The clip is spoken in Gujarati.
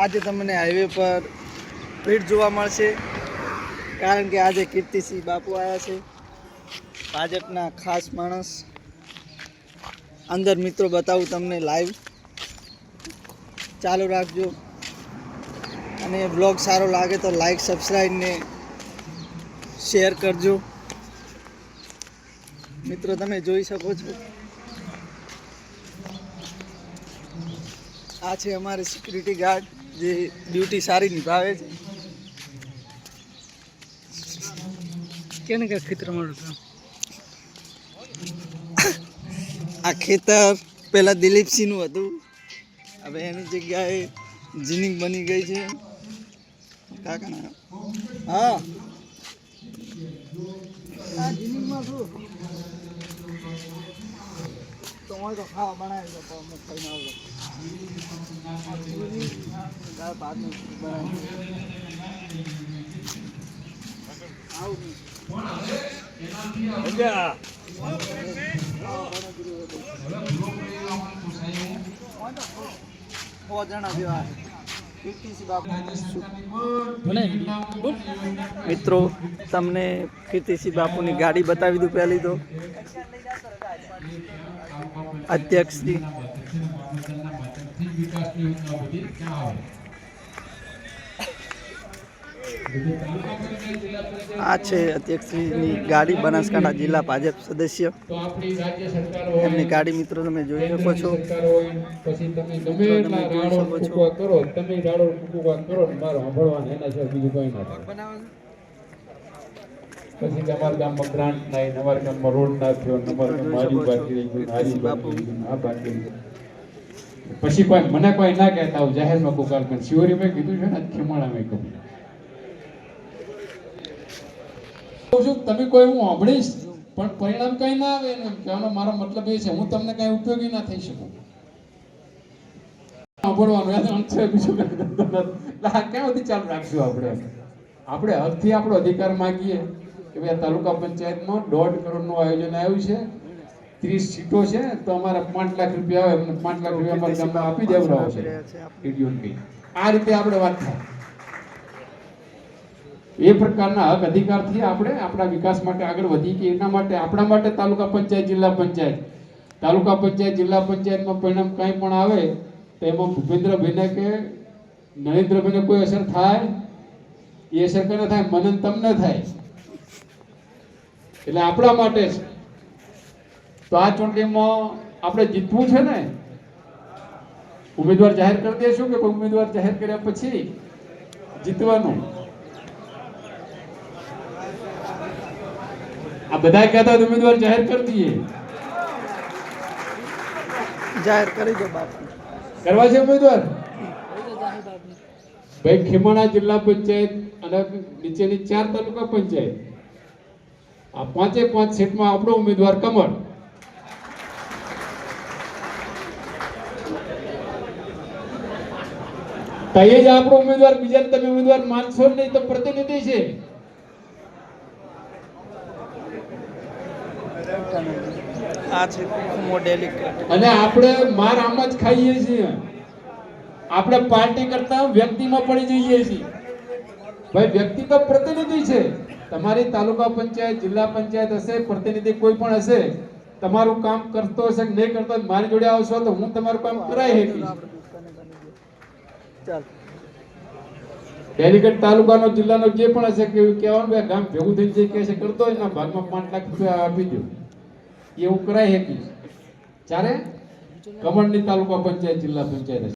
આજે તમને હાઈવે પર ભીડ જોવા મળશે, કારણ કે આજે કીર્તિસિંહ બાપુ આવ્યા છે, ભાજપના ખાસ માણસ. અંદર મિત્રો બતાવું તમને લાઈવ, ચાલુ રાખજો. અને બ્લોગ સારો લાગે તો લાઈક, સબસ્ક્રાઈબ ને શેર કરજો. મિત્રો તમે જોઈ શકો છો, આ છે અમારે સિક્યુરિટી ગાર્ડ જે ડ્યુટી સારી નિભાવે છે. કેને કે ખેતર મળ્યું હતું? આ ખેતર પહેલાં દિલીપસિંહનું હતું, હવે એની જગ્યાએ જીનિંગ બની ગઈ છે. કાકા હા, આ જીનિંગમાં શું તમારે તો ખાવા બનાવી દો, પણ ખાઈને આવડો ભાત મિત્રો તમને કીર્તિસિંહ બાપુની ગાડી બતાવી દઉં. પહેલી તો અધ્યક્ષજી આ છે અધ્યક્ષની ગાડી, બનાસકાંઠા જિલ્લા ભાજપ સદસ્ય. એમની ગાડી મિત્રો તમે જોઈ શકો છો. પછી અમારા ગામમાં ગ્રાન્ટ નહીં, અમારા ગામમાં રોડ ના થયો, અમારા ગામમાં મારી બાકી રહી ગયું, હારી બાકી આ બાકી. પછી કોઈ મને કોઈ ના કહેતા હું જાહેરમાં પુકાર કર. શિવરી મેં કીધું છે ને, ખીમાણા મેં કહું છું તમે કોઈ હું સાંભળીશ પણ પરિણામ કઈ ના આવે. એનો કહેવાનો મારો મતલબ એ છે, હું તમને કઈ ઉપયોગી ના થઈ શકું. સાંભળવાનું બીજું ક્યાં સુધી ચાલુ રાખશું? આપણે હકથી આપણો અધિકાર માંગીએ કે ભાઈ તાલુકા પંચાયતમાં 1.5 કરોડનું આયોજન આવ્યું છે, 30 સીટો છે, તો અમારા 5 લાખ રૂપિયા આવે, 5 લાખ રૂપિયા અમારા ગામમાં આપી દેવડાવો છે. આ રીતે આપણે વાત થાય. એ પ્રકારના હક અધિકારથી આપણે આપણા વિકાસ માટે આગળ વધી કે એના માટે આપણા માટે તાલુકા પંચાયત, જિલ્લા પંચાયત, તાલુકા પંચાયત, જિલ્લા પંચાયતમાં પરિણામ કંઈ પણ આવે તો એમાં ભૂપેન્દ્રભાઈને કે નરેન્દ્રભાઈને કોઈ અસર થાય? એ અસર કોને થાય? મને તમને થાય. એટલે આપણા માટે છે. તો આ ચૂંટણીમાં આપણે જીતવું છે ને, ઉમેદવાર જાહેર કરી દેશું કે ઉમેદવાર જાહેર કર્યા પછી જીતવાનું? આ બધા કહેતા ઉમેદવાર જાહેર કરી દઈએ. જાહેર કરી દો બાપુ. કરવા છે ઉમેદવાર? ભાઈ ખીમાણા જિલ્લા પંચાયત અને નીચેની 4 તાલુકા પંચાયત, આ 5 સીટમાં આપણો ઉમેદવાર કમળ. તો એ જ આપણો ઉમેદવાર. બીજા તમે ઉમેદવાર માનશો નહીં તો પ્રતિનિધિ છે. આ છે મોડેલિક. અને આપણે માર આમ જ ખાઈએ છીએ. આપણે પાર્ટી કરતા વ્યક્તિમાં પડી જઈએ છીએ. ભાઈ વ્યક્તિ તો પ્રતિનિધિ છે. તમારી તાલુકા પંચાયત, જિલ્લા પંચાયત હશે, પ્રતિનિધિ કોઈ પણ હશે, તમારું કામ કરતો હશે કે નહીં કરતો, મારી જોડે આવશો તો હું તમારું કામ કરાવી શકીશ. ડેલીગેટ તાલુકાનો, જિલ્લાનો જે પણ હશે કે કહેવાનું ભાઈ ગામ ભેગું થઈ જાય કે છે કરતો એના ભાગમાં 5 લાખ રૂપિયા આપી દો, એવું કરાવી શકીશ. ચાલે કમળની તાલુકા પંચાયત, જિલ્લા પંચાયત